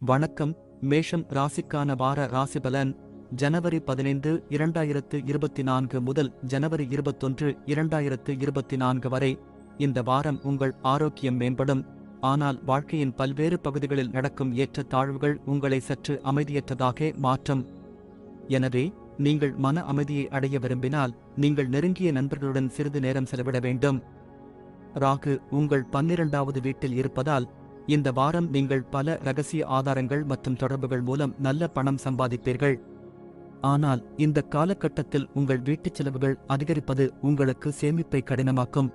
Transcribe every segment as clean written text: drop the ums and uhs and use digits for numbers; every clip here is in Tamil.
வணக்கம். மேஷம் ராசிக்கான வார ராசிபலன் ஜனவரி 15, 2024 முதல் ஜனவரி 21, 2024 வரை. இந்த வாரம் உங்கள் ஆரோக்கியம் மேம்படும். ஆனால் வாழ்க்கையின் பல்வேறு பகுதிகளில் நடக்கும் ஏற்ற தாழ்வுகள் உங்களை சற்று அமைதியற்றதாக மாற்றும். எனவே நீங்கள் மன அமைதியை அடைய விரும்பினால் நீங்கள் நெருங்கிய நண்பர்களுடன் சிறிது நேரம் செலவிட வேண்டும். ராகு உங்கள் 12வது வீட்டில் இருப்பதால் இந்த வாரம் நீங்கள் பல ரகசிய ஆதாரங்கள் மற்றும் தொடர்புகள் மூலம் நல்ல பணம் சம்பாதிப்பீர்கள். ஆனால் இந்த காலகட்டத்தில் உங்கள் வீட்டுச் செலவுகள் அதிகரிப்பது உங்களுக்கு சேமிப்பை கடினமாக்கும்.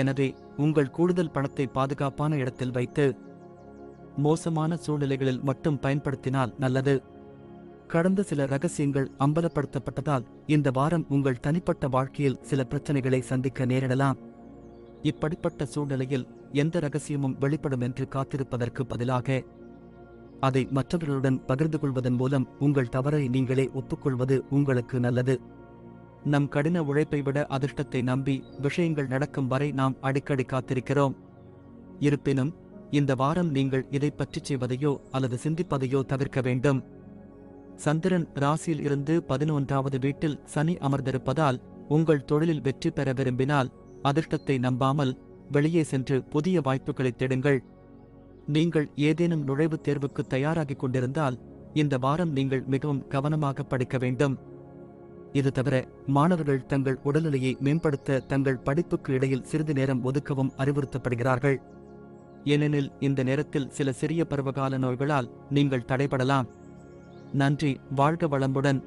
எனவே உங்கள் கூடுதல் பணத்தை பாதுகாப்பான இடத்தில் வைத்து மோசமான சூழ்நிலைகளில் மட்டும் பயன்படுத்தினால் நல்லது. கடந்த சில ரகசியங்கள் அம்பலப்படுத்தப்பட்டதால் இந்த வாரம் உங்கள் தனிப்பட்ட வாழ்க்கையில் சில பிரச்சனைகளை சந்திக்க நேரிடலாம். இப்படிப்பட்ட சூழ்நிலையில் எந்த ரகசியமும் வெளிப்படும் என்று காத்திருப்பதற்கு பதிலாக அதை மற்றவர்களுடன் பகிர்ந்து கொள்வதன் மூலம் உங்கள் தவறை நீங்களே ஒப்புக்கொள்வது உங்களுக்கு நல்லது. நம் கடின உழைப்பை விட அதிர்ஷ்டத்தை நம்பி விஷயங்கள் நடக்கும் வரை நாம் அடிக்கடி காத்திருக்கிறோம். இருப்பினும் இந்த வாரம் நீங்கள் இதை பற்றி செய்வதையோ அல்லது சிந்திப்பதையோ தவிர்க்க வேண்டும். சந்திரன் ராசியில் இருந்து 11வது வீட்டில் சனி அமர்ந்திருப்பதால் உங்கள் தொழிலில் வெற்றி பெற விரும்பினால் அதிர்ஷ்டத்தை நம்பாமல் வெளியே சென்று புதிய வாய்ப்புகளை தேடுங்கள். நீங்கள் ஏதேனும் நுழைவுத் தேர்வுக்கு தயாராகிக் கொண்டிருந்தால் இந்த வாரம் நீங்கள் மிகவும் கவனமாக படிக்க வேண்டும். இது தவிர மாணவர்கள் தங்கள் உடல்நிலையை மேம்படுத்த தங்கள் படிப்புக்கு இடையில் சிறிது நேரம் ஒதுக்கவும் அறிவுறுத்தப்படுகிறார்கள். ஏனெனில் இந்த நேரத்தில் சில சிறிய பருவகால நோய்களால் நீங்கள் தடைபடலாம். நன்றி. வாழ்க வளமுடன்.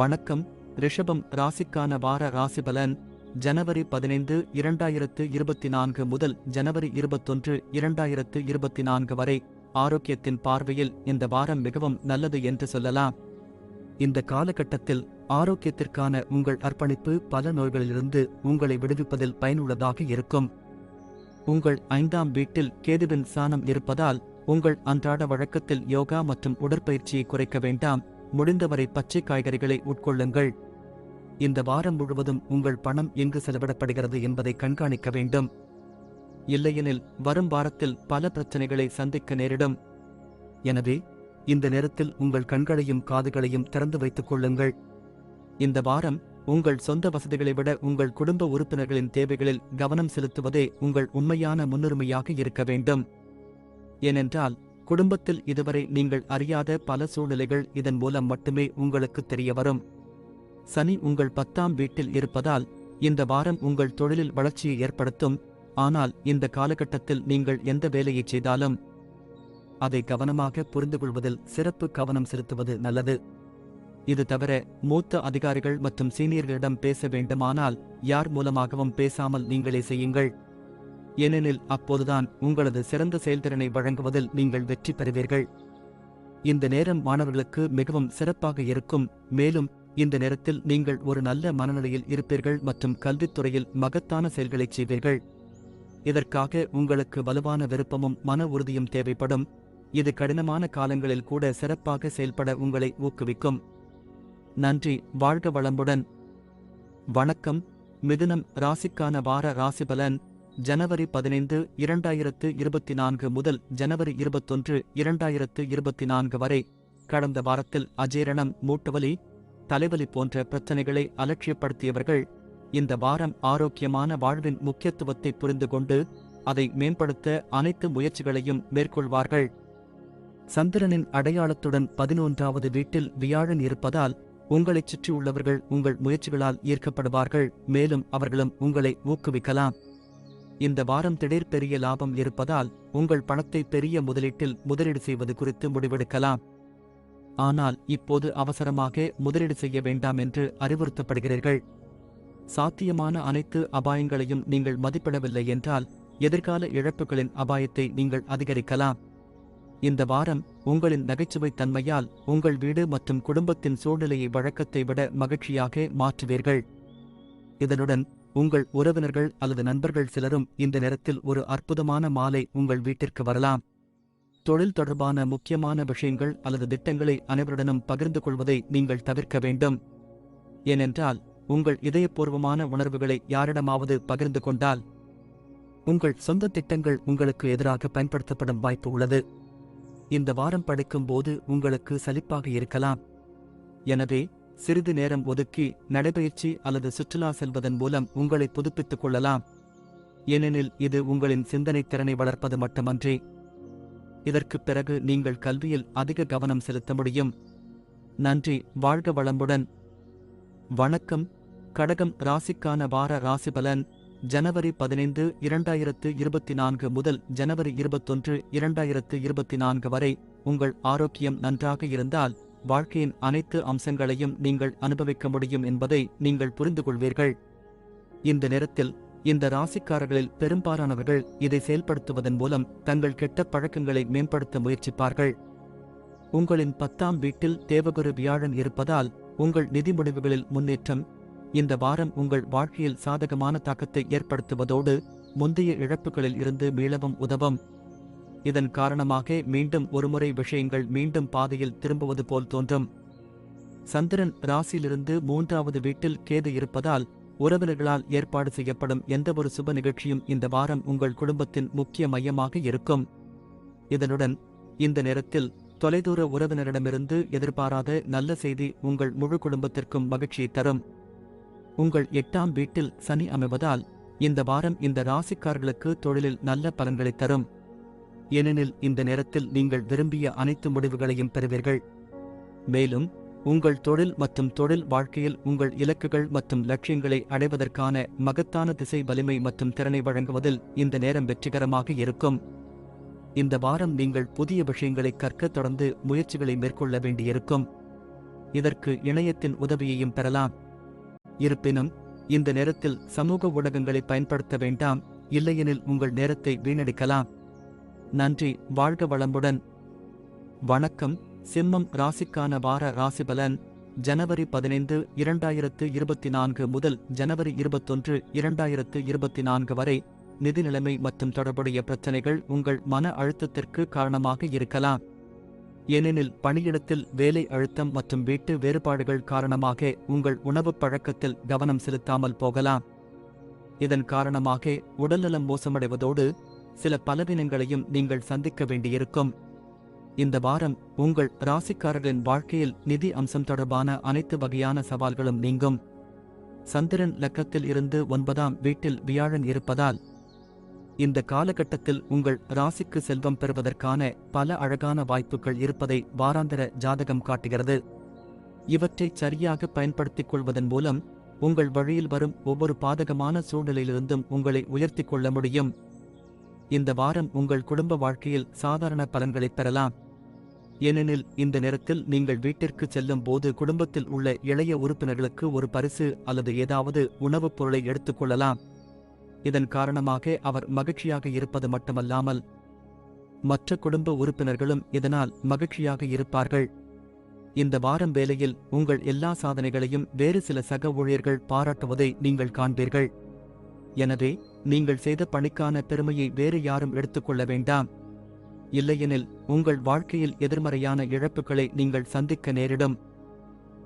வணக்கம். ரிஷபம் ராசிக்கான வார ராசிபலன் ஜனவரி 15, 2024 முதல் ஜனவரி 21, 2024 வரை. ஆரோக்கியத்தின் பார்வையில் இந்த வாரம் மிகவும் நல்லது என்று சொல்லலாம். இந்த காலகட்டத்தில் ஆரோக்கியத்திற்கான உங்கள் அர்ப்பணிப்பு பல நோய்களிலிருந்து உங்களை விடுவிப்பதில் பயனுள்ளதாக இருக்கும். உங்கள் 5ஆம் வீட்டில் கேதுவின் சாணம் இருப்பதால் உங்கள் அன்றாட வழக்கத்தில் யோகா மற்றும் உடற்பயிற்சியை குறைக்க வேண்டாம். முடிந்தவரை பச்சை காய்கறிகளை உட்கொள்ளுங்கள். இந்த வாரம் முழுவதும் உங்கள் பணம் எங்கு செலவிடப்படுகிறது என்பதை கண்காணிக்க வேண்டும். இல்லையெனில் வரும் வாரத்தில் பல பிரச்சனைகளை சந்திக்க நேரிடும். எனவே இந்த நேரத்தில் உங்கள் கண்களையும் காதுகளையும் திறந்து வைத்துக் கொள்ளுங்கள். இந்த வாரம் உங்கள் சொந்த வசதிகளை விட உங்கள் குடும்ப உறுப்பினர்களின் தேவைகளில் கவனம் செலுத்துவதே உங்கள் உண்மையான முன்னுரிமையாக இருக்க வேண்டும். ஏனென்றால் குடும்பத்தில் இதுவரை நீங்கள் அறியாத பல சூழ்நிலைகள் இதன் மூலம் மட்டுமே உங்களுக்கு தெரியவரும். சனி உங்கள் 10ஆம் வீட்டில் இருப்பதால் இந்த வாரம் உங்கள் தொழிலில் வளர்ச்சியை ஏற்படுத்தும். ஆனால் இந்த காலகட்டத்தில் நீங்கள் எந்த வேலையை செய்தாலும் அதை கவனமாக புரிந்துகொள்வதில் சிறப்பு கவனம் செலுத்துவது நல்லது. இது தவிர மூத்த அதிகாரிகள் மற்றும் சீனியர்களிடம் பேச வேண்டுமானால் யார் மூலமாகவும் பேசாமல் நீங்களே செய்யுங்கள். ஏனெனில் அப்போதுதான் உங்களது சிறந்த செயல்திறனை வழங்குவதில் நீங்கள் வெற்றி பெறுவீர்கள். இந்த நேரம் மாணவர்களுக்கு மிகவும் சிறப்பாக இருக்கும். மேலும் இந்த நேரத்தில் நீங்கள் ஒரு நல்ல மனநிலையில் இருப்பீர்கள் மற்றும் கல்வித்துறையில் மகத்தான செயல்களை செய்வீர்கள். இதற்காக உங்களுக்கு வலுவான விருப்பமும் மன உறுதியும் தேவைப்படும். இது கடினமான காலங்களில் கூட சிறப்பாக செயல்பட உங்களை ஊக்குவிக்கும். நன்றி. வாழ்க வளமுடன். வணக்கம். மிதுனம் ராசிக்கான வார ராசிபலன் ஜனவரி 15, 2024 முதல் ஜனவரி 21, 2024 வரை. கடந்த வாரத்தில் அஜீரணம், மூட்டுவலி, தலைவலி போன்ற பிரச்சனைகளை அலட்சியப்படுத்தியவர்கள் இந்த வாரம் ஆரோக்கியமான வாழ்வின் முக்கியத்துவத்தை புரிந்து கொண்டு அதை மேம்படுத்த அனைத்து முயற்சிகளையும் மேற்கொள்வார்கள். சந்திரனின் அடையாளத்துடன் 11வது வீட்டில் வியாழன் இருப்பதால் உங்களைச் சுற்றியுள்ளவர்கள் உங்கள் முயற்சிகளால் ஈர்க்கப்படுவார்கள். மேலும் அவர்களும் உங்களை ஊக்குவிக்கலாம். இந்த வாரம் திடீர் பெரிய லாபம் இருப்பதால் உங்கள் பணத்தை பெரிய முதலீட்டில் முதலீடு செய்வது குறித்து முடிவெடுக்கலாம். ஆனால் இப்போது அவசரமாக முதலீடு செய்ய வேண்டாம் என்று அறிவுறுத்தப்படுகிறீர்கள். சாத்தியமான அனைத்து அபாயங்களையும் நீங்கள் மதிப்பிடவில்லை என்றால் எதிர்கால இழப்புகளின் அபாயத்தை நீங்கள் அதிகரிக்கலாம். இந்த வாரம் உங்களின் நகைச்சுவை தன்மையால் உங்கள் வீடு மற்றும் குடும்பத்தின் சூழ்நிலையை வழக்கத்தை விட மகிழ்ச்சியாக மாற்றுவீர்கள். இதனுடன் உங்கள் உறவினர்கள் அல்லது நண்பர்கள் சிலரும் இந்த நேரத்தில் ஒரு அற்புதமான மாலை உங்கள் வீட்டிற்கு வரலாம். தொழில் தொடர்பான முக்கியமான விஷயங்கள் அல்லது திட்டங்களை அனைவருடனும் பகிர்ந்து கொள்வதை நீங்கள் தவிர்க்க வேண்டும். ஏனென்றால் உங்கள் இதயபூர்வமான உணர்வுகளை யாரிடமாவது பகிர்ந்து கொண்டால் உங்கள் சொந்த திட்டங்கள் உங்களுக்கு எதிராக பயன்படுத்தப்படும் வாய்ப்பு உள்ளது. இந்த வாரம் படிக்கும்போது உங்களுக்கு சலிப்பாக இருக்கலாம். எனவே சிறிது நேரம் ஒதுக்கி நடைபயிற்சி அல்லது சுற்றுலா செல்வதன் மூலம் உங்களை புதுப்பித்துக் கொள்ளலாம். ஏனெனில் இது உங்களின் சிந்தனை திறனை வளர்ப்பது மட்டுமன்றி, இதற்குப் பிறகு நீங்கள் கல்வியில் அதிக கவனம் செலுத்த முடியும். நன்றி. வாழ்க வளமுடன். வணக்கம். கடகம் ராசிக்கான வார ராசிபலன் ஜனவரி 15, 2024 முதல் ஜனவரி 21, 2024 வரை. உங்கள் ஆரோக்கியம் நன்றாக இருந்தால் வாழ்க்கையின் அனைத்து அம்சங்களையும் நீங்கள் அனுபவிக்க முடியும் என்பதை நீங்கள் புரிந்து கொள்வீர்கள். இந்த நேரத்தில் இந்த ராசிக்காரர்களில் பெரும்பாலானவர்கள் இதை செயல்படுத்துவதன் மூலம் தங்கள் கெட்ட பழக்கங்களை மேம்படுத்த முயற்சிப்பார்கள். உங்களின் 10ஆம் வீட்டில் தேவகுரு வியாழன் இருப்பதால் உங்கள் நிதி முடிவுகளில் முன்னேற்றம் இந்த வாரம் உங்கள் வாழ்க்கையில் சாதகமான தாக்கத்தை ஏற்படுத்துவதோடு முந்தைய இழப்புகளில் இருந்து மீளவும் உதவும். இதன் காரணமாக மீண்டும் ஒருமுறை விஷயங்கள் மீண்டும் பாதையில் திரும்புவது போல் தோன்றும். சந்திரன் ராசியிலிருந்து 3வது வீட்டில் கேது இருப்பதால் உறவினர்களால் ஏற்பாடு செய்யப்படும் எந்தவொரு சுப நிகழ்ச்சியும் இந்த வாரம் உங்கள் குடும்பத்தின் முக்கிய மையமாக இருக்கும். இதனுடன் இந்த நேரத்தில் தொலைதூர உறவினரிடமிருந்து எதிர்பாராத நல்ல செய்தி உங்கள் முழு குடும்பத்திற்கும் மகிழ்ச்சியை தரும். உங்கள் 8ஆம் வீட்டில் சனி அமைவதால் இந்த வாரம் இந்த ராசிக்காரர்களுக்கு தொழிலில் நல்ல பலன்களை தரும். ஏனெனில் இந்த நேரத்தில் நீங்கள் விரும்பிய அனைத்து முடிவுகளையும் பெறுவீர்கள். மேலும் உங்கள் தொழில் மற்றும் தொழில் வாழ்க்கையில் உங்கள் இலக்குகள் மற்றும் லட்சியங்களை அடைவதற்கான மகத்தான திசை வலிமை மற்றும் திறனை வழங்குவதில் இந்த நேரம் வெற்றிகரமாக இருக்கும். இந்த வாரம் நீங்கள் புதிய விஷயங்களை கற்க தொடர்ந்து முயற்சிகளை மேற்கொள்ள வேண்டியிருக்கும். இதற்கு இணையத்தின் உதவியையும் பெறலாம். இருப்பினும் இந்த நேரத்தில் சமூக ஊடகங்களை பயன்படுத்த வேண்டாம், இல்லையெனில் உங்கள் நேரத்தை வீணடிக்கலாம். நன்றி. வாழ்க வளமுடன். வணக்கம். சிம்மம் ராசிக்கான வார ராசிபலன் ஜனவரி 15, 2024 முதல் ஜனவரி 21, 2024 வரை. நிதி நிலைமை மற்றும் தொடர்புடைய பிரச்சனைகள் உங்கள் மன அழுத்தத்திற்கு காரணமாக இருக்கலாம். ஏனெனில் பணியிடத்தில் வேலை அழுத்தம் மற்றும் வீட்டு வேறுபாடுகள் காரணமாக உங்கள் உணவுப் பழக்கத்தில் கவனம் செலுத்தாமல் போகலாம். இதன் காரணமாக உடல்நலம் மோசமடைவதோடு சில பலவீனங்களையும் நீங்கள் சந்திக்க வேண்டியிருக்கும். இந்த வாரம் உங்கள் ராசிக்காரர்களின் வாழ்க்கையில் நிதி அம்சம் தொடர்பான அனைத்து வகையான சவால்களும் நீங்கும். சந்திரன் லக்னத்தில் இருந்து 9ஆம் வீட்டில் வியாழன் இருப்பதால் இந்த காலகட்டத்தில் உங்கள் ராசிக்கு செல்வம் பெறுவதற்கான பல அழகான வாய்ப்புகள் இருப்பதை வாராந்திர ஜாதகம் காட்டுகிறது. இவற்றை சரியாக பயன்படுத்திக் கொள்வதன் மூலம் உங்கள் வழியில் வரும் ஒவ்வொரு பாதகமான சூழ்நிலையிலிருந்தும் உங்களை உயர்த்திக் கொள்ள முடியும். இந்த வாரம் உங்கள் குடும்ப வாழ்க்கையில் சாதாரண பலன்களை பெறலாம். ஏனெனில் இந்த நேரத்தில் நீங்கள் வீட்டிற்கு செல்லும் போது குடும்பத்தில் உள்ள இளைய உறுப்பினர்களுக்கு ஒரு பரிசு அல்லது ஏதாவது உணவுப் பொருளை எடுத்துக்கொள்ளலாம். இதன் காரணமாக அவர் மகிழ்ச்சியாக இருப்பது மட்டுமல்லாமல் மற்ற குடும்ப உறுப்பினர்களும் இதனால் மகிழ்ச்சியாக இருப்பார்கள். இந்த வாரம் வேலையில் உங்கள் எல்லா சாதனைகளையும் வேறு சில சக ஊழியர்கள் பாராட்டுவதை நீங்கள் காண்பீர்கள். எனவே நீங்கள் செய்த பணிக்கான பெருமையை வேறு யாரும் எடுத்துக்கொள்ள வேண்டாம். இல்லையெனில் உங்கள் வாழ்க்கையில் எதிர்மறையான இழப்புகளை நீங்கள் சந்திக்க நேரிடும்.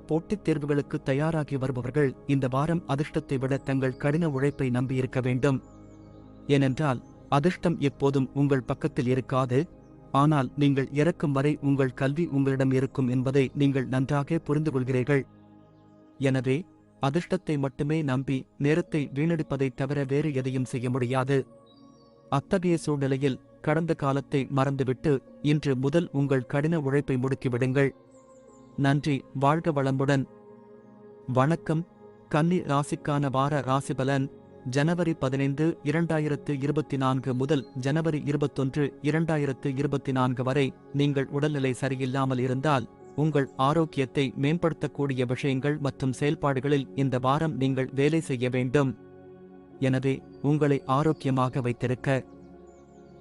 போட்டித் தேர்வுகளுக்கு தயாராகி வருபவர்கள் இந்த வாரம் அதிர்ஷ்டத்தை விட தங்கள் கடின உழைப்பை நம்பியிருக்க வேண்டும். ஏனென்றால் அதிர்ஷ்டம் எப்போதும் உங்கள் பக்கத்தில் இருக்காது, ஆனால் நீங்கள் இறக்கும் வரை உங்கள் கல்வி உங்களிடம் இருக்கும் என்பதை நீங்கள் நன்றாக புரிந்து கொள்கிறீர்கள். எனவே அதிர்ஷ்டத்தை மட்டுமே நம்பி நேரத்தை வீணடிப்பதைத் தவிர வேறு எதையும் செய்ய முடியாது. அத்தகைய சூழ்நிலையில் கடந்த காலத்தை மறந்துவிட்டு இன்று முதல் உங்கள் கடின உழைப்பை முடுக்கிவிடுங்கள். நன்றி. வாழ்க வளமுடன். வணக்கம். கன்னி ராசிக்கான வார ராசிபலன் ஜனவரி 15, 2024 முதல் ஜனவரி 21, 2024 வரை. நீங்கள் உடல்நிலை சரியில்லாமல் இருந்தால் உங்கள் ஆரோக்கியத்தை மேம்படுத்தக்கூடிய விஷயங்கள் மற்றும் செயல்பாடுகளில் இந்த வாரம் நீங்கள் வேலை செய்ய வேண்டும். எனவே உங்களை ஆரோக்கியமாக வைத்திருக்க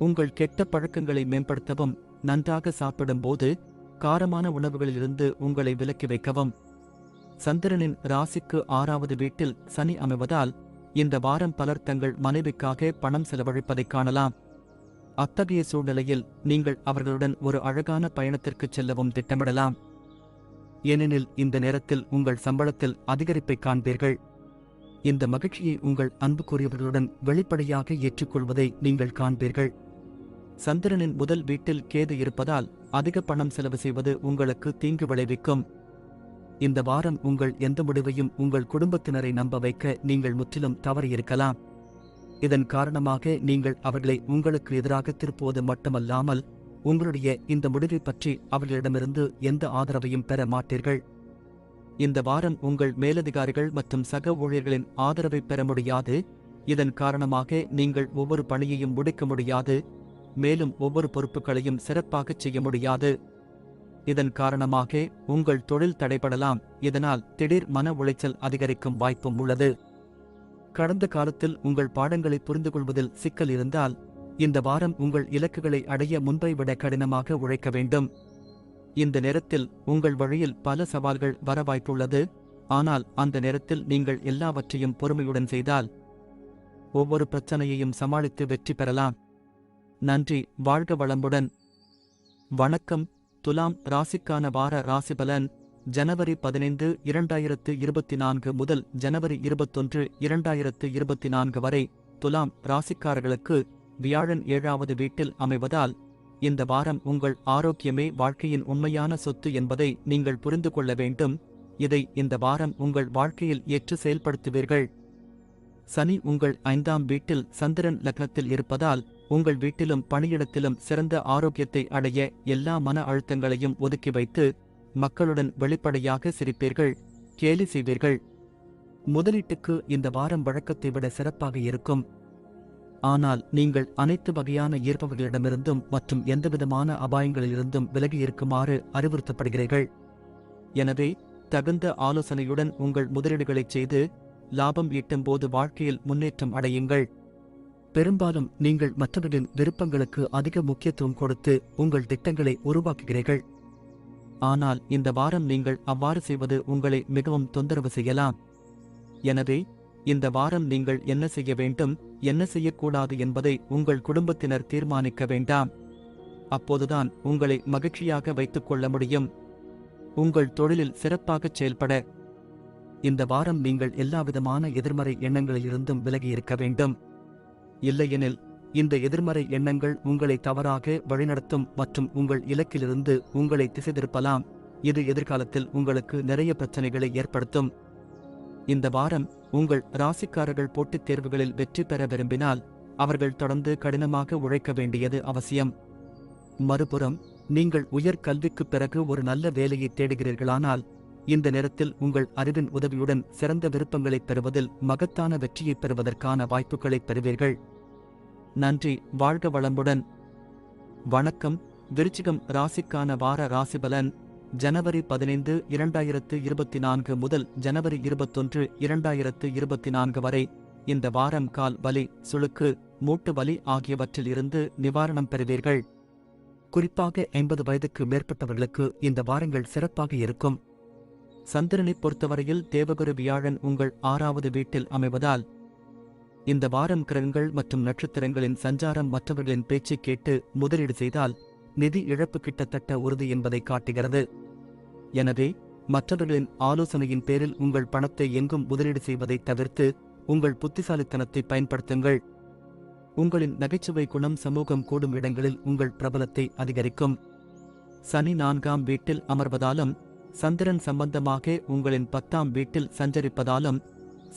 உங்கள் கெட்ட பழக்கங்களை மேம்படுத்தவும் நன்றாக சாப்பிடும்போது காரமான உணவுகளிலிருந்து உங்களை விலக்கி வைக்கவும். சந்திரனின் ராசிக்கு 6வது வீட்டில் சனி அமைவதால் இந்த வாரம் பலர் தங்கள் மனைவிக்காக பணம் செலவழிப்பதைக் காணலாம். அத்தகைய சூழ்நிலையில் நீங்கள் அவர்களுடன் ஒரு அழகான பயணத்திற்கு செல்லவும் திட்டமிடலாம். ஏனெனில் இந்த நேரத்தில் உங்கள் சம்பளத்தில் அதிகரிப்பை காண்பீர்கள். இந்த மகிழ்ச்சியை உங்கள் அன்புக்குரியவர்களுடன் வெளிப்படையாக ஏற்றுக்கொள்வதை நீங்கள் காண்பீர்கள். சந்திரனின் முதல் வீட்டில் கேது இருப்பதால் அதிக பணம் செலவு செய்வது உங்களுக்கு தீங்கு விளைவிக்கும். இந்த வாரம் உங்கள் எந்த முடிவையும் உங்கள் குடும்பத்தினரை நம்ப வைக்க நீங்கள் முற்றிலும் தவறியிருக்கலாம். இதன் காரணமாக நீங்கள் அவர்களை உங்களுக்கு எதிராக திருப்புவது மட்டுமல்லாமல் உங்களுடைய இந்த முடிவை பற்றி அவர்களிடமிருந்து எந்த ஆதரவையும் பெற மாட்டீர்கள். இந்த வாரம் உங்கள் மேலதிகாரிகள் மற்றும் சக ஊழியர்களின் ஆதரவை பெற முடியாது. இதன் காரணமாக நீங்கள் ஒவ்வொரு பணியையும் முடிக்க முடியாது, மேலும் ஒவ்வொரு பொறுப்புகளையும் சிறப்பாகச் செய்ய முடியாது. இதன் காரணமாக உங்கள் தொழில் தடைபடலாம். இதனால் திடீர் மன உளைச்சல் அதிகரிக்கும் வாய்ப்பும் உள்ளது. கடந்த காலத்தில் உங்கள் பாடங்களை புரிந்து கொள்வதில் சிக்கல் இருந்தால் இந்த வாரம் உங்கள் இலக்குகளை அடைய முன்பை விட கடினமாக உழைக்க வேண்டும். இந்த நேரத்தில் உங்கள் வழியில் பல சவால்கள் வர வாய்ப்புள்ளது. ஆனால் அந்த நேரத்தில் நீங்கள் எல்லாவற்றையும் பொறுமையுடன் செய்தால் ஒவ்வொரு பிரச்சனையையும் சமாளித்து வெற்றி பெறலாம். நன்றி. வாழ்க வளமுடன். வணக்கம். துலாம் ராசிக்கான வார ராசிபலன் ஜனவரி 15, 2024 முதல் ஜனவரி 21, 2024 வரை. துலாம் ராசிக்காரர்களுக்கு வியாழன் 7வது வீட்டில் அமைவதால் இந்த வாரம் உங்கள் ஆரோக்கியமே வாழ்க்கையின் உண்மையான சொத்து என்பதை நீங்கள் புரிந்து கொள்ள வேண்டும். இதை இந்த வாரம் உங்கள் வாழ்க்கையில் ஏற்று செயல்படுத்துவீர்கள். சனி உங்கள் 5ஆம் வீட்டில் சந்திரன் லக்னத்தில் இருப்பதால் உங்கள் வீட்டிலும் பணியிடத்திலும் சிறந்த ஆரோக்கியத்தை அடைய எல்லா மன அழுத்தங்களையும் ஒதுக்கி வைத்து மக்களுடன் வெளிப்படையாக சிரிப்பீர்கள், கேலி செய்வீர்கள். முதலீட்டுக்கு இந்த வாரம் வழக்கத்தை விட சிறப்பாக இருக்கும். ஆனால் நீங்கள் அனைத்து வகையான ஈர்ப்பவர்களிடமிருந்தும் மற்றும் எந்தவிதமான அபாயங்களிலிருந்தும் விலகி இருக்குமாறு அறிவுறுத்தப்படுகிறீர்கள். எனவே தகுந்த ஆலோசனையுடன் உங்கள் முதலீடுகளைச் செய்து லாபம் ஈட்டும்போது வாழ்க்கையில் முன்னேற்றம் அடையுங்கள். பெரும்பாலும் நீங்கள் மற்றவர்களின் விருப்பங்களுக்கு அதிக முக்கியத்துவம் கொடுத்து உங்கள் திட்டங்களை உருவாக்குகிறீர்கள். ஆனால் இந்த வாரம் நீங்கள் அவ்வாறு செய்வது உங்களை மிகவும் தொந்தரவு செய்யலாம். எனவே இந்த வாரம் நீங்கள் என்ன செய்ய வேண்டும், என்ன செய்யக்கூடாது என்பதை உங்கள் குடும்பத்தினர் தீர்மானிக்க வேண்டாம். அப்போதுதான் உங்களை மகிழ்ச்சியாக வைத்துக் கொள்ள முடியும். உங்கள் தொழிலில் சிறப்பாகச் செயல்பட இந்த வாரம் நீங்கள் எல்லாவிதமான எதிர்மறை எண்ணங்களிலிருந்தும் விலகி இருக்க வேண்டும். இல்லையெனில் இந்த எதிர்மறை எண்ணங்கள் உங்களை தவறாக வழிநடத்தும் மற்றும் உங்கள் இலக்கிலிருந்து உங்களை திசை திருப்பலாம். இது எதிர்காலத்தில் உங்களுக்கு நிறைய பிரச்சனைகளை ஏற்படுத்தும். இந்த வாரம் உங்கள் ராசிக்காரர்கள் போட்டித் தேர்வுகளில் வெற்றி பெற விரும்பினால் அவர்கள் தொடர்ந்து கடினமாக உழைக்க வேண்டியது அவசியம். மறுபுறம் நீங்கள் உயர் கல்விக்குப் பிறகு ஒரு நல்ல வேலையை தேடுகிறீர்களானால் இந்த நேரத்தில் உங்கள் அறிவின் உதவியுடன் சிறந்த விருப்பங்களைப் பெறுவதில் மகத்தான வெற்றியைப் பெறுவதற்கான வாய்ப்புகளைப் பெறுவீர்கள். நன்றி. வாழ்க வளமுடன். வணக்கம். விருச்சிகம் ராசிக்கான வார ராசிபலன் ஜனவரி 15, 2024 முதல் ஜனவரி 21, 2024 வரை. இந்த வாரம் கால் வலி, சுளுக்கு, மூட்டு வலி ஆகியவற்றில் இருந்து நிவாரணம் பெறுவீர்கள். குறிப்பாக 50 வயதுக்கு மேற்பட்டவர்களுக்கு இந்த வாரங்கள் சிறப்பாக இருக்கும். சந்திரனைப் பொறுத்தவரையில் தேவகுரு வியாழன் உங்கள் 6வது வீட்டில் அமைவதால் இந்த வாரம் கிரகங்கள் மற்றும் நட்சத்திரங்களின் சஞ்சாரம் மற்றவர்களின் பேச்சைக் கேட்டு முதலீடு செய்தால் நிதி இழப்பு கிட்டத்தட்ட உறுதி என்பதை காட்டுகிறது. எனவே மற்றவர்களின் ஆலோசனையின் பேரில் உங்கள் பணத்தை எங்கும் முதலீடு செய்வதை தவிர்த்து உங்கள் புத்திசாலித்தனத்தை பயன்படுத்துங்கள். உங்களின் நகைச்சுவை குணம் சமூகம் கூடும் இடங்களில் உங்கள் பிரபலத்தை அதிகரிக்கும். சனி 4ஆம் வீட்டில் அமர்வதாலும் சந்திரன் சம்பந்தமாக உங்களின் 10ஆம் வீட்டில் சஞ்சரிப்பதாலும்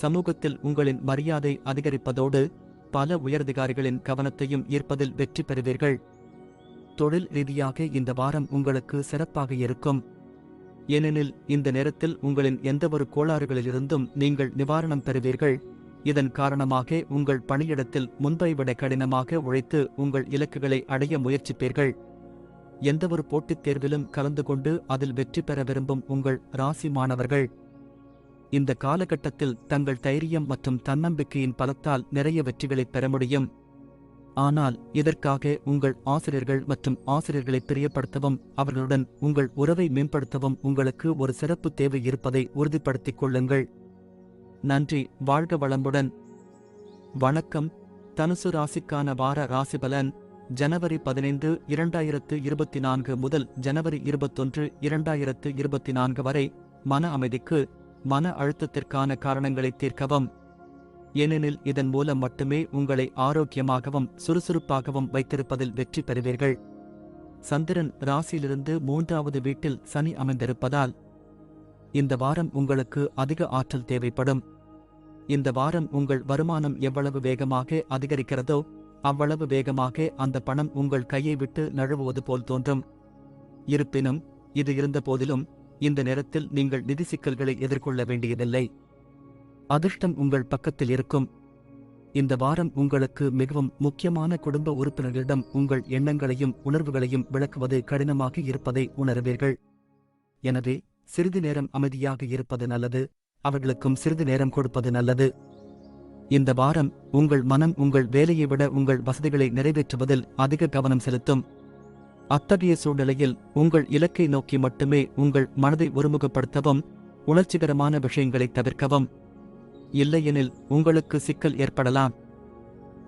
சமூகத்தில் உங்களின் மரியாதை அதிகரிப்பதோடு பல உயரதிகாரிகளின் கவனத்தையும் ஈர்ப்பதில் வெற்றி பெறுவீர்கள். தொழில் ரீதியாக இந்த வாரம் உங்களுக்கு சிறப்பாக இருக்கும். ஏனெனில் இந்த நேரத்தில் உங்களின் எந்தவொரு கோளாறுகளிலிருந்தும் நீங்கள் நிவாரணம் பெறுவீர்கள். இதன் காரணமாக உங்கள் பணியிடத்தில் முன்பை விட கடினமாக உழைத்து உங்கள் இலக்குகளை அடைய முயற்சிப்பீர்கள். எந்தவொரு போட்டித் தேர்விலும் கலந்து கொண்டு அதில் வெற்றி பெற விரும்பும் உங்கள் ராசி மாணவர்கள் இந்த காலகட்டத்தில் தங்கள் தைரியம் மற்றும் தன்னம்பிக்கையின் பலத்தால் நிறைய வெற்றிகளை பெற முடியும். ஆனால் இதற்காக உங்கள் ஆசிரியர்கள் மற்றும் ஆசிரியர்களை பிரியப்படுத்தவும் அவர்களுடன் உங்கள் உறவை மேம்படுத்தவும் உங்களுக்கு ஒரு சிறப்பு தேவை இருப்பதை உறுதிப்படுத்திக் கொள்ளுங்கள். நன்றி. வாழ்க வளமுடன். வணக்கம். தனுசு ராசிக்கான வார ராசிபலன் ஜனவரி 15, 2024 முதல் ஜனவரி 21, 2024 வரை. மன அமைதிக்கு மன அழுத்தத்திற்கான காரணங்களை தீர்க்கவும். ஏனெனில் இதன் மூலம் மட்டுமே உங்களை ஆரோக்கியமாகவும் சுறுசுறுப்பாகவும் வைத்திருப்பதில் வெற்றி பெறுவீர்கள். சந்திரன் ராசியிலிருந்து 3வது வீட்டில் சனி அமைந்திருப்பதால் இந்த வாரம் உங்களுக்கு அதிக ஆற்றல் தேவைப்படும். இந்த வாரம் உங்கள் வருமானம் எவ்வளவு வேகமாக அதிகரிக்கிறதோ அவ்வளவு வேகமாக அந்த பணம் உங்கள் கையை விட்டு நழுவுவது போல் தோன்றும். இருப்பினும் இது இருந்த போதிலும் இந்த நேரத்தில் நீங்கள் நிதி சிக்கல்களை எதிர்கொள்ள வேண்டியதில்லை. அதிர்ஷ்டம் உங்கள் பக்கத்தில் இருக்கும். இந்த வாரம் உங்களுக்கு மிகவும் முக்கியமான குடும்ப உறுப்பினர்களிடம் உங்கள் எண்ணங்களையும் உணர்வுகளையும் விளக்குவது கடினமாக இருப்பதை உணர்வீர்கள். எனவே சிறிது நேரம் அமைதியாக இருப்பது நல்லது, அவர்களுக்கும் சிறிது நேரம் கொடுப்பது நல்லது. இந்த வாரம் உங்கள் மனம் உங்கள் வேலையை விட உங்கள் வசதிகளை நிறைவேற்றுவதில் அதிக கவனம் செலுத்தும். அத்தகைய சூழ்நிலையில் உங்கள் இலக்கை நோக்கி மட்டுமே உங்கள் மனதை ஒருமுகப்படுத்தவும், உணர்ச்சிகரமான விஷயங்களை தவிர்க்கவும். இல்லையெனில் உங்களுக்கு சிக்கல் ஏற்படலாம்.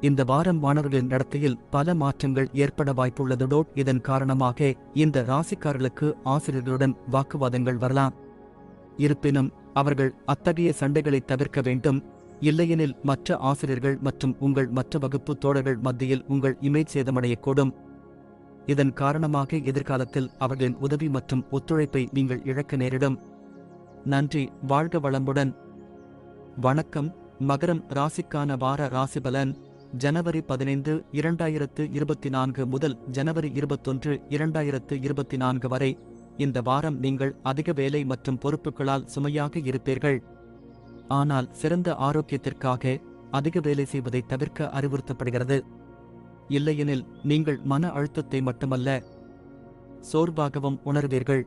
இந்த வாரம் மாணவர்களின் நடத்தையில் பல மாற்றங்கள் ஏற்பட வாய்ப்புள்ளதோடு இதன் காரணமாக இந்த ராசிக்காரர்களுக்கு ஆசிரியர்களுடன் வாக்குவாதங்கள் வரலாம். இருப்பினும் அவர்கள் அத்தகைய சண்டைகளை தவிர்க்க வேண்டும். இல்லையெனில் மற்ற ஆசிரியர்கள் மற்றும் உங்கள் மற்ற வகுப்பு தோழர்கள் மத்தியில் உங்கள் இமேஜ் சேதமடையக்கூடும். இதன் காரணமாக எதிர்காலத்தில் அவர்களின் உதவி மற்றும் ஒத்துழைப்பை நீங்கள் இழக்க நேரிடும். நன்றி. வாழ்க வளமுடன். வணக்கம். மகரம் ராசிக்கான வார ராசிபலன் ஜனவரி 15, 2024 முதல் ஜனவரி 21, 2024 வரை. இந்த வாரம் நீங்கள் அதிக வேலை மற்றும் பொறுப்புகளால் சுமையாக இருப்பீர்கள். ஆனால் சிறந்த ஆரோக்கியத்திற்காக அதிக வேலை செய்வதை தவிர்க்க அறிவுறுத்தப்படுகிறது. இல்லையெனில் நீங்கள் மன அழுத்தத்தை மட்டுமல்ல, சோர்வாகவும் உணர்வீர்கள்.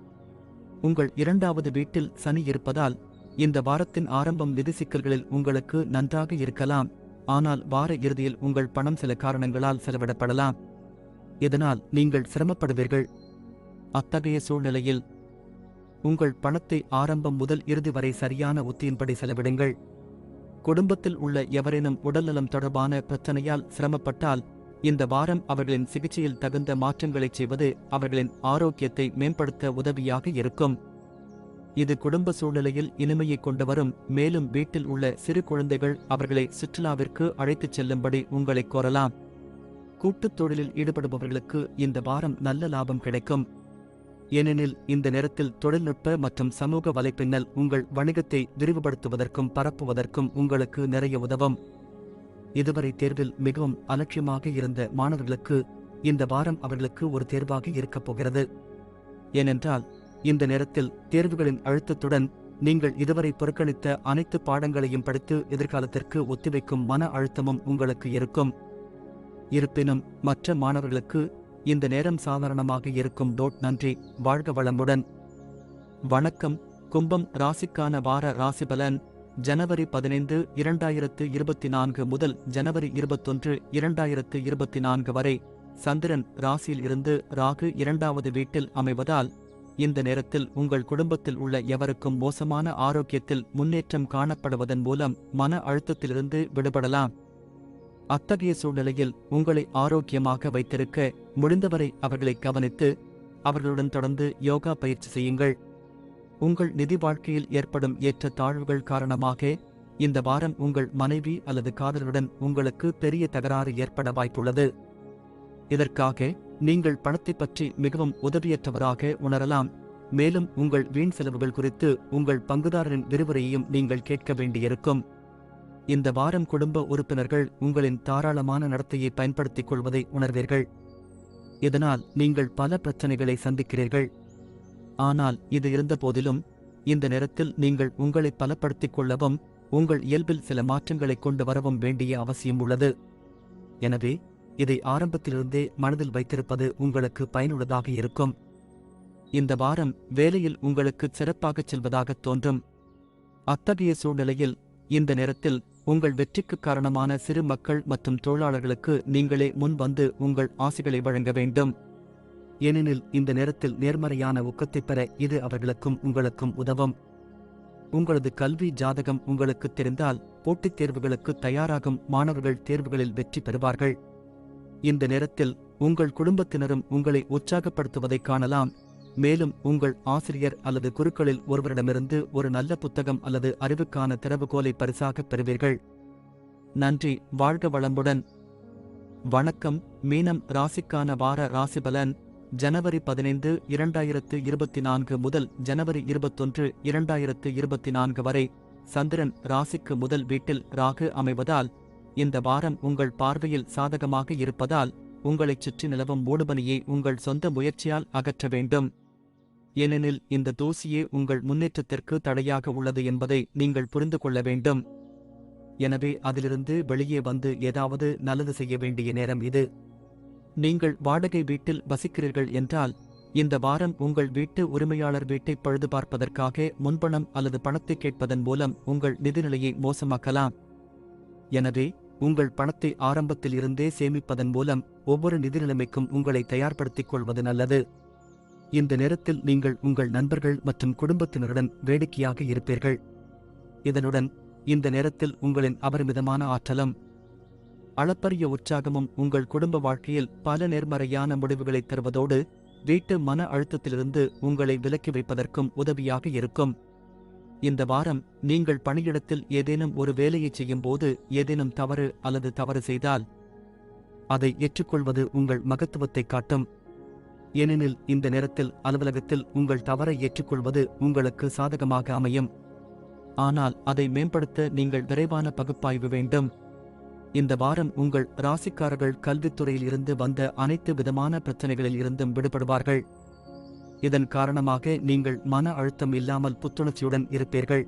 உங்கள் 2வது வீட்டில் சனி இருப்பதால் இந்த வாரத்தின் ஆரம்பம் நிதி சிக்கல்களில் உங்களுக்கு நன்றாக இருக்கலாம். ஆனால் வார இறுதியில் உங்கள் பணம் சில காரணங்களால் செலவிடப்படலாம். இதனால் நீங்கள் சிரமப்படுவீர்கள். அத்தகைய சூழ்நிலையில் உங்கள் பணத்தை ஆரம்பம் முதல் இறுதி வரை சரியான உத்தியின்படி செலவிடுங்கள். குடும்பத்தில் உள்ள எவரேனும் உடல்நலம் தொடர்பான பிரச்சனையால் சிரமப்பட்டால் இந்த வாரம் அவர்களின் சிகிச்சையில் தகுந்த மாற்றங்களைச் செய்வது அவர்களின் ஆரோக்கியத்தை மேம்படுத்த உதவியாக இருக்கும். இது குடும்ப சூழ்நிலையில் இனிமையை கொண்டுவரும். மேலும் வீட்டில் உள்ள சிறு குழந்தைகள் அவர்களை சுற்றுலாவிற்கு அழைத்துச் செல்லும்படி உங்களை கோரலாம். கூட்டுத் தொழிலில் ஈடுபடுபவர்களுக்கு இந்த வாரம் நல்ல லாபம் கிடைக்கும். ஏனெனில் இந்த நேரத்தில் தொழில்நுட்ப மற்றும் சமூக வலைப்பின்னல் உங்கள் வணிகத்தை விரிவுபடுத்துவதற்கும் பரப்புவதற்கும் உங்களுக்கு நிறைய உதவும். இதுவரை தேர்வில் மிகவும் அலட்சியமாக இருந்த மாணவர்களுக்கு இந்த வாரம் அவர்களுக்கு ஒரு தேர்வாக இருக்கப் போகிறது. ஏனென்றால் இந்த நேரத்தில் தேர்வுகளின் அழுத்தத்துடன் நீங்கள் இதுவரை புறக்கணித்த அனைத்து பாடங்களையும் படித்து எதிர்காலத்திற்கு ஒத்திவைக்கும் மன அழுத்தமும் உங்களுக்கு இருக்கும். இருப்பினும் மற்ற மாணவர்களுக்கு இந்த நேரம் சாதாரணமாக இருக்கும். நன்றி. வாழ்க வளமுடன். வணக்கம். கும்பம் ராசிக்கான வார ராசிபலன் ஜனவரி 15, 2024 முதல் ஜனவரி 21, 2024 வரை. சந்திரன் ராசியில் இருந்து ராகு 2வது வீட்டில் அமைவதால் இந்த நேரத்தில் உங்கள் குடும்பத்தில் உள்ள எவருக்கும் மோசமான ஆரோக்கியத்தில் முன்னேற்றம் காணப்படுவதன் மூலம் மன அழுத்தத்திலிருந்து விடுபடலாம். அத்தகைய சூழ்நிலையில் உங்களை ஆரோக்கியமாக வைத்திருக்க முடிந்தவரை அவர்களை கவனித்து அவர்களுடன் தொடர்ந்து யோகா பயிற்சி செய்யுங்கள். உங்கள் நிதி வாழ்க்கையில் ஏற்படும் ஏற்ற தாழ்வுகள் காரணமாக இந்த வாரம் உங்கள் மனைவி அல்லது காதலருடன் உங்களுக்கு பெரிய தகராறு ஏற்பட வாய்ப்புள்ளது. இதற்காக நீங்கள் பணத்தை பற்றி மிகவும் உதவியற்றவராக உணரலாம். மேலும் உங்கள் வீண் செலவுகள் குறித்து உங்கள் பங்குதாரரின் விரிவுரையையும் நீங்கள் கேட்க வேண்டியிருக்கும். இந்த வாரம் குடும்ப உறுப்பினர்கள் உங்களின் தாராளமான நடத்தையை பயன்படுத்திக் கொள்வதை உணர்வீர்கள். இதனால் நீங்கள் பல பிரச்சனைகளை சந்திக்கிறீர்கள். ஆனால் இது இருந்த போதிலும் இந்த நேரத்தில் நீங்கள் உங்களை பலப்படுத்திக் கொள்ளவும் உங்கள் இயல்பில் சில மாற்றங்களை கொண்டு வரவும் வேண்டிய அவசியம் உள்ளது. எனவே இதை ஆரம்பத்திலிருந்தே மனதில் வைத்திருப்பது உங்களுக்கு பயனுள்ளதாக இருக்கும். இந்த வாரம் வேலையில் உங்களுக்கு சிறப்பாகச் செல்வதாகத் தோன்றும். அத்தகைய சூழ்நிலையில் இந்த நேரத்தில் உங்கள் வெற்றிக்கு காரணமான சிறு மக்கள் மற்றும் தொழிலாளர்களுக்கு நீங்களே முன் வந்து உங்கள் ஆசிகளை வழங்க வேண்டும். ஏனெனில் இந்த நேரத்தில் நேர்மறையான ஊக்கத்தை பெற இது அவர்களுக்கும் உங்களுக்கும் உதவும். உங்களது கல்வி ஜாதகம் உங்களுக்கு தெரிந்தால் போட்டித் தேர்வுகளுக்கு தயாராகும் மாணவர்கள் தேர்வுகளில் வெற்றி பெறுவார்கள். இந்த நேரத்தில் உங்கள் குடும்பத்தினரும் உங்களை உற்சாகப்படுத்துவதை காணலாம். மேலும் உங்கள் ஆசிரியர் அல்லது குருக்களில் ஒருவரிடமிருந்து ஒரு நல்ல புத்தகம் அல்லது அறிவுக்கான திறவுகோலை பரிசாகப் பெறுவீர்கள். நன்றி. வாழ்க வளமுடன். வணக்கம். மீனம் ராசிக்கான வார ராசிபலன் ஜனவரி 15 2024 முதல் ஜனவரி 21 2024 வரை சந்திரன் ராசிக்கு முதல் வீட்டில் ராகு அமைவதால் இந்த வாரம் உங்கள் பார்வையில் சாதகமாக இருப்பதால் உங்களைச் சுற்றி நிலவும் மூடுபனியை உங்கள் சொந்த முயற்சியால் அகற்ற வேண்டும். ஏனெனில் இந்த தூசியே உங்கள் முன்னேற்றத்திற்கு தடையாக உள்ளது என்பதை நீங்கள் புரிந்து கொள்ள வேண்டும். எனவே அதிலிருந்து வெளியே வந்து ஏதாவது நல்லது செய்ய வேண்டிய நேரம் இது. நீங்கள் வாடகை வீட்டில் வசிக்கிறீர்கள் என்றால் இந்த வாரம் உங்கள் வீட்டு உரிமையாளர் வீட்டை பழுது பார்ப்பதற்காக முன்பணம் அல்லது பணத்தை கேட்பதன் மூலம் உங்கள் நிதிநிலையை மோசமாக்கலாம். எனவே உங்கள் பணத்தை ஆரம்பத்தில் இருந்தே சேமிப்பதன் மூலம் ஒவ்வொரு நிதி நிலைமைக்கும் உங்களை தயார்படுத்திக் கொள்வது நல்லது. இந்த நேரத்தில் நீங்கள் உங்கள் நண்பர்கள் மற்றும் குடும்பத்தினருடன் வேடிக்கையாக இருப்பீர்கள். இதனுடன் இந்த நேரத்தில் உங்களின் அபரிமிதமான ஆற்றலும் அளப்பரிய உற்சாகமும் உங்கள் குடும்ப வாழ்க்கையில் பல நேர்மறையான முடிவுகளை தருவதோடு வீட்டு மன அழுத்தத்திலிருந்து உங்களை விலக்கி வைப்பதற்கும் உதவியாக இருக்கும். இந்த வாரம் நீங்கள் பணியிடத்தில் ஏதேனும் ஒரு வேலையை செய்யும் போது ஏதேனும் தவறு அல்லது தவறு செய்தால் அதை ஏற்றுக்கொள்வது உங்கள் மகத்துவத்தை காட்டும். ஏனெனில் இந்த நேரத்தில் அலுவலகத்தில் உங்கள் தவறை ஏற்றுக்கொள்வது உங்களுக்கு சாதகமாக அமையும். ஆனால் அதை மேம்படுத்த நீங்கள் விரைவான பகுப்பாய்வு வேண்டும். இந்த வாரம் உங்கள் ராசிக்காரர்கள் கல்வித்துறையில் இருந்து வந்த அனைத்து விதமான பிரச்சனைகளில் இருந்தும் விடுபடுவார்கள். இதன் காரணமாக நீங்கள் மன அழுத்தம் இல்லாமல் புத்துணர்ச்சியுடன் இருப்பீர்கள்.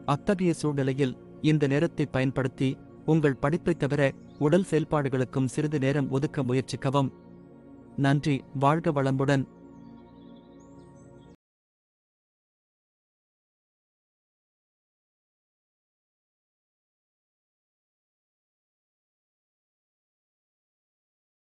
அத்தகைய சூழ்நிலையில் இந்த நேரத்தை பயன்படுத்தி உங்கள் படிப்பைத் தவிர உடல் செயல்பாடுகளுக்கும் சிறிது நேரம் ஒதுக்க முயற்சிக்கவும். நன்றி. வாழ்க வளமுடன்.